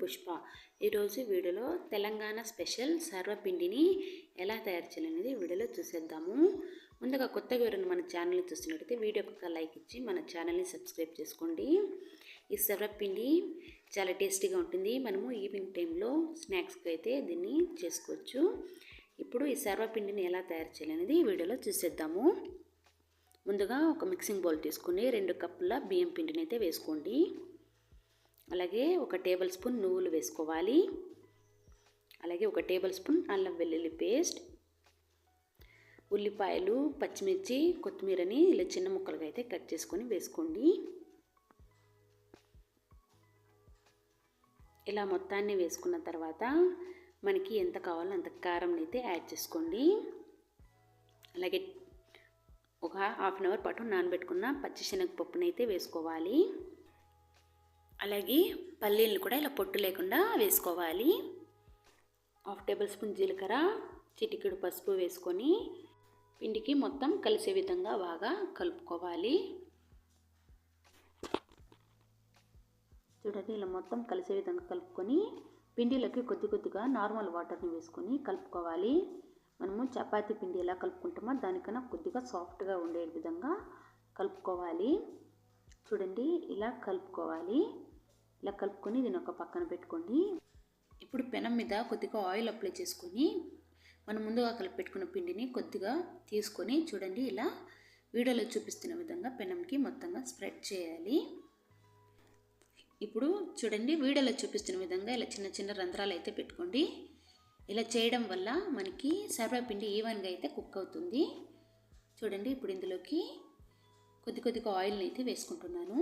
పుష్ప. ఈరోజు వీడియోలో తెలంగాణ స్పెషల్ సర్వపిండిని ఎలా తయారు చేయాలనేది వీడియోలో చూసేద్దాము. ముందుగా కొత్తగా ఎవరైనా మన ఛానల్ని చూస్తున్నట్టయితే వీడియోకి ఒక లైక్ ఇచ్చి మన ఛానల్ని సబ్స్క్రైబ్ చేసుకోండి. ఈ సర్వపిండి చాలా టేస్టీగా ఉంటుంది. మనము ఈవినింగ్ టైంలో స్నాక్స్కి అయితే దీన్ని చేసుకోవచ్చు. ఇప్పుడు ఈ సర్వపిండిని ఎలా తయారు చేయాలనేది వీడియోలో చూసేద్దాము. ముందుగా ఒక మిక్సింగ్ బౌల్ తీసుకుని 2 కప్పుల బియ్యం పిండిని అయితే వేసుకోండి. అలాగే 1 టేబుల్ స్పూన్ నువ్వులు వేసుకోవాలి. అలాగే 1 టేబుల్ స్పూన్ అల్లం వెల్లుల్లి పేస్ట్, ఉల్లిపాయలు, పచ్చిమిర్చి, కొత్తిమీరని ఇలా చిన్న ముక్కలుగా అయితే కట్ చేసుకొని వేసుకోండి. ఇలా మొత్తాన్ని వేసుకున్న తర్వాత మనకి ఎంత కావాలో అంత కారం అయితే యాడ్ చేసుకోండి. అలాగే ఒక హాఫ్ అన్ అవర్ పాటు నానబెట్టుకున్న పచ్చిశనగపప్పుని అయితే వేసుకోవాలి. అలాగే పల్లీలను కూడా ఇలా పొట్టు లేకుండా వేసుకోవాలి. 1/2 టేబుల్ స్పూన్ జీలకర్ర, చిటికెడు పసుపు వేసుకొని పిండికి మొత్తం కలిసే విధంగా బాగా కలుపుకోవాలి. చూడండి, ఇలా మొత్తం కలిసే విధంగా కలుపుకొని పిండిలోకి కొద్దిగా నార్మల్ వాటర్ని వేసుకొని కలుపుకోవాలి. మనము చపాతీ పిండి ఎలా కలుపుకుంటామో దానికన్నా కొద్దిగా సాఫ్ట్గా ఉండే విధంగా కలుపుకోవాలి. చూడండి, ఇలా కలుపుకోవాలి. ఇలా కలుపుకొని దీని ఒక పక్కన పెట్టుకోండి. ఇప్పుడు పెనం మీద కొద్దిగా ఆయిల్ అప్లై చేసుకొని మనం ముందుగా కలిపి పెట్టుకున్న పిండిని కొద్దిగా తీసుకొని చూడండి, ఇలా వీడియోలో చూపిస్తున్న విధంగా పెనంకి మొత్తంగా స్ప్రెడ్ చేయాలి. ఇప్పుడు చూడండి, వీడియోలో చూపిస్తున్న విధంగా ఇలా చిన్న చిన్న రంధ్రాలు అయితే పెట్టుకోండి. ఇలా చేయడం వల్ల మనకి సర్వపిండి ఈవెన్గా అయితే కుక్ అవుతుంది. చూడండి, ఇప్పుడు ఇందులోకి కొద్దిగా ఆయిల్ని అయితే వేసుకుంటున్నాను.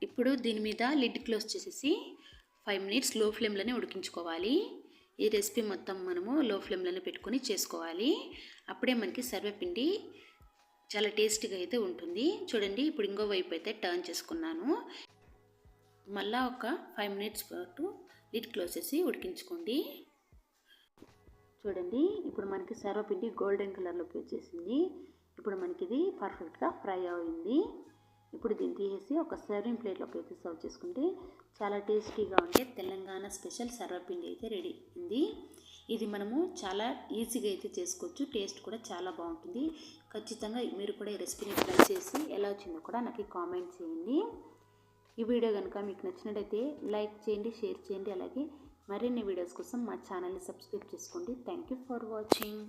ఇప్పుడు దీని మీద లిడ్ క్లోజ్ చేసేసి 5 మినిట్స్ లో ఫ్లేమ్లోనే ఉడికించుకోవాలి. ఈ రెసిపీ మొత్తం మనము లో ఫ్లేమ్లోనే పెట్టుకొని చేసుకోవాలి. అప్పుడే మనకి సర్వపిండి చాలా టేస్టీగా అయితే ఉంటుంది. చూడండి, ఇప్పుడు ఇంకో వైపు అయితే టర్న్ చేసుకున్నాను. మళ్ళీ ఒక 5 మినిట్స్ పాటు లిడ్ క్లోజ్ చేసి ఉడికించుకోండి. చూడండి, ఇప్పుడు మనకి సర్వపిండి గోల్డెన్ కలర్లోకి వచ్చేసింది. ఇప్పుడు మనకి ఇది పర్ఫెక్ట్గా ఫ్రై అయింది. ఇప్పుడు దీన్ని తీసేసి ఒక సర్వింగ్ ప్లేట్లోకి అయితే సర్వ్ చేసుకుంటే చాలా టేస్టీగా ఉండే తెలంగాణ స్పెషల్ సర్వపిండి అయితే రెడీ అయింది. ఇది మనము చాలా ఈజీగా అయితే చేసుకోవచ్చు. టేస్ట్ కూడా చాలా బాగుంటుంది. ఖచ్చితంగా మీరు కూడా ఈ రెసిపీని ట్రై చేసి ఎలా వచ్చిందో కూడా నాకు కామెంట్ చేయండి. ఈ వీడియో కనుక మీకు నచ్చినట్టయితే లైక్ చేయండి, షేర్ చేయండి. అలాగే మరిన్ని వీడియోస్ కోసం మా ఛానల్ని సబ్స్క్రైబ్ చేసుకోండి. Thank you for watching.